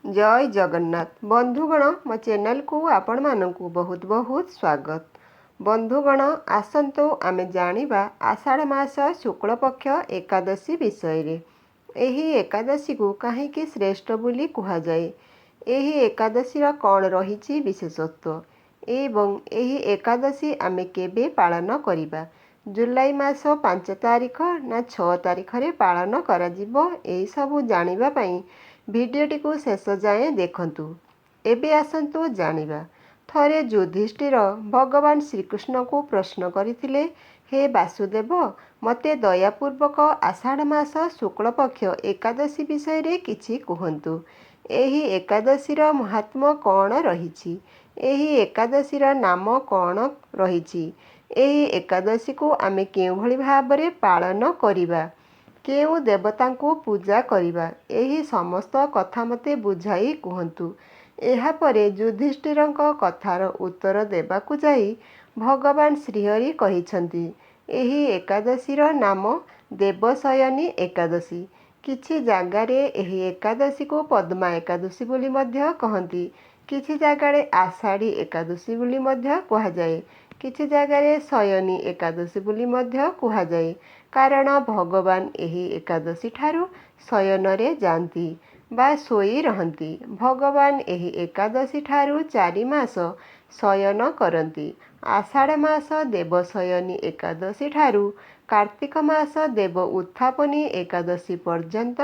जय जगन्नाथ बंधुगण मो चैनल को आपण मानकु बहुत बहुत स्वागत। बंधुगण आसंतु आमे जानिबा आषाढ़ मास शुक्ल पक्ष एकादशी विषय रे। एही एकादशी को काहेकि श्रेष्ठ बोली कुहा जाए, एही एकादशी रा कौन रहिछि विशेषत्व एवं एही एकादशी आमे केबे पालन करिबा, जुलाई मास 5 तारिख ना 6 तारिख रे पालन करा जिवो, एही सबु जानिबा पई भिडियोटी को शेष जाए देखंतु। एबे आसंतु जानिबा। थरे युधिष्ठिर भगवान श्रीकृष्ण को प्रश्न करथिले, हे वासुदेव, मते दयापूर्वक आषाढ़ मास शुक्ल पक्ष एकादशी विषय रे किछि कुहंतु। एही एकादशीर महात्म्य कौन रहिछि, एही एकादशीर नाम कौन रहिछि, एही एकादशी को आमे केउ भली भाबरे पालन करिबा, केउ देवता को पूजा करिबा, एही समस्त कथा मते बुझाई कुहंतु। एहा परे युधिष्ठिरଙ୍କ कथार उत्तर देबाकू जाई भगवान श्रीहरि कहिछंती, एही एकादशीर नाम देवशयनी एकादशी। किछि जागारे एही एकादशी को पद्मा एकादशी बोली मध्य कहंती, किछि जागारे आषाढ़ी एकादशी बोली मध्य कुहा जाए, किछि जागारे शयनी एकादशी बोली मध्य कुहा जाए। कारण भगवान एही एकादशी ठारू शयन रे जाती बा सोई रहंती। भगवान एही एकादशी ठारू 4 मास शयन करती। आषाढ़ मास देवशयनी एकादशी ठारू कार्तिक मास देव उत्थापनी एकादशी पर्यंत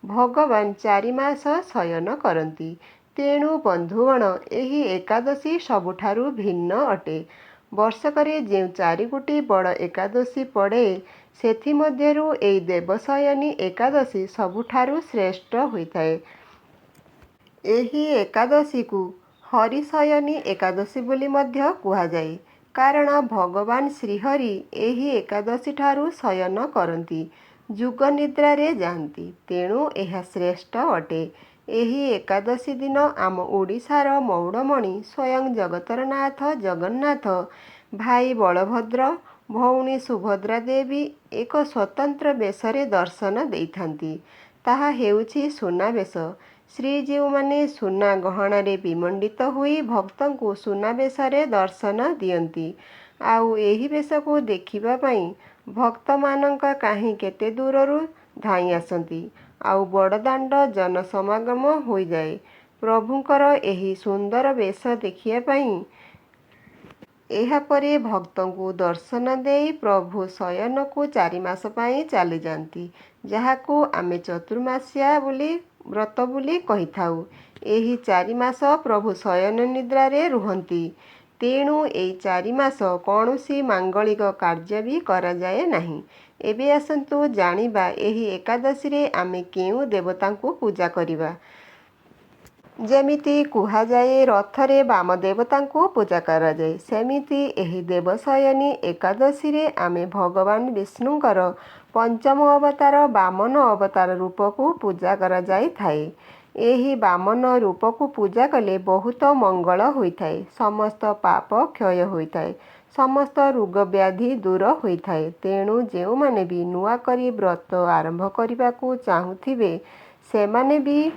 भगवान 4 मास शयन करती। तेणु बंधुगण एही एकादशी सबुठारू भिन्न अटे। वर्षकरे जे 4 गोटी बड़ एकादशी पड़े सेथि मध्यरु एई देवशयनी एकादशी सबुठारू श्रेष्ठ होइथाए। एही एकादशी को हरिशयनी एकादशी बोली मध्य कुहा जाए, कारण भगवान श्रीहरि एही एकादशी ठारू शयन करती, जुग निद्रा रे जाती। तेणु एहा श्रेष्ठ अटे। एही एकादशी दिन आम ओडिशार मौड़मणि स्वयं जगतरनाथ जगन्नाथ, भाई बलभद्र, भौणी सुभद्रा देवी एक स्वतंत्र बेशरे दर्शन देइथांती। ताहा हेउछि सुनाबेश। श्रीजीव माने सुना गहणारे विमंडित होई भक्तंकु सुनाबेशरे दर्शन दियंती। आउ एही बेश को देखिबा पई भक्त मानंका काहे केते दूररू धाई आसंती। आउ बड़दाण्ड जनसमागम होई जाए। प्रभुंकर एही सुंदर बेश देखिया पई एहा परे भक्तंकु दर्शन देई प्रभु शयन को 4 मास पाई चली जाती, जहाकू आमे चतुर्मास्या बोली व्रत बोली कहिथाउ। एही 4 मास प्रभु शयन निद्रा रे रुहंती। तेणु एई 4 मास कौनसी मांगलिक कार्य भी करा जाए नहीं। एबे आसंतु जानिबा एही एकादशी रे आमे केउ देवतांकु पूजा करिबा। जेमिति कुहा जाए रथरे बाम देवतांकु पूजा करा जाए, सेमिति एही देवशयनी एकादशी रे आमे भगवान विष्णुंकर पंचम अवतार बामन अवतार रूप को पूजा करा जाई थाए। एही बामन रूप को पूजा कले बहुत मंगल होइथाए, समस्त पाप क्षय होइथाए, समस्त रोग व्याधि दूर होइथाए। तेणु जेउ माने भी नुआ करी व्रत आरंभ करिबाकू चाहुथिबे सेमाने भी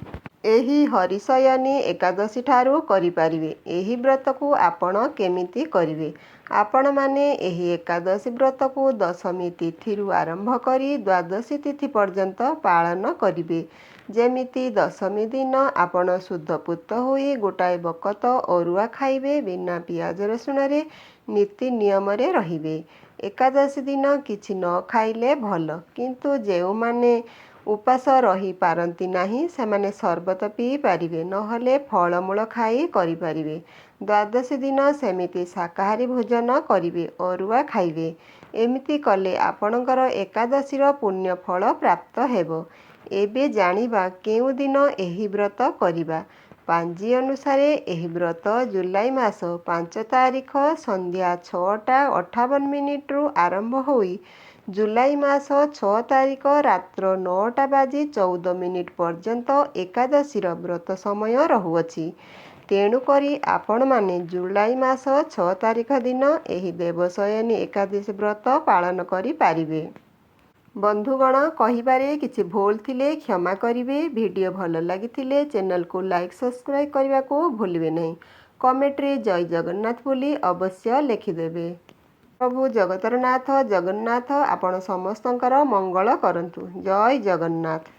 एही हरिशयनी एकादशी ठारू करिपारिबे। एही व्रत को आपण केमिति करिवे, आपण माने एही एकादशी व्रत को दशमी तिथिरु आरंभ करी द्वादशी तिथि पर्यंत पालन करिवे। जेमिति दशमी दिन आपण शुद्धपुत होई गोटाए बकत अरुआ खाइबे, बिना पियाज रसुण रे नीति नियम रे रहिबे। एकादशी दिन किछि न खाइले भल, किंतु जेउ माने उपास रही पारती नाही सेमाने शरबत पी पारिबे, नहले फलमूल खाई करि पारिबे। द्वादशी दिन सेमिति शाकाहारी भोजन करिवे, अरुआ खाइबे। एमिति कले आपणकर एकादशीर पुण्य फल प्राप्त हेबो। एबे जानिबा केउ दिन एही व्रत करिबा। पांजी अनुसारे एही व्रत जुलाई मास 5 तारिख संध्या 6:58 रु आरंभ होई जुलाई मास 6 तारिख रात्र 9:14 पर्यंत एकादशीर व्रत समय रहुअछि। तेणुकरी आपण माने जुलाई मास 6 तारिख दिन एही देवशयनी एकादशी व्रत पालन करि पारिबे। ବନ୍ଧୁଗଣ କହିବାରେ କିଛି ଭୁଲ ଥିଲେ କ୍ଷମା କରିବେ। ଭିଡ଼ିଓ ଭଲ ଲାଗିଥିଲେ ଚ୍ୟାନେଲକୁ ଲାଇକ୍ ସବସ୍କ୍ରାଇବ୍ କରିବାକୁ ଭୁଲିବେ ନାହିଁ। କମେଣ୍ଟରେ ଜୟ ଜଗନ୍ନାଥ ବୋଲି ଅବଶ୍ୟ ଲେଖିଦେବେ। ପ୍ରଭୁ ଜଗତର ନାଥ ଜଗନ୍ନାଥ ଆପଣ ସମସ୍ତଙ୍କର ମଙ୍ଗଳ କରନ୍ତୁ। ଜୟ ଜଗନ୍ନାଥ।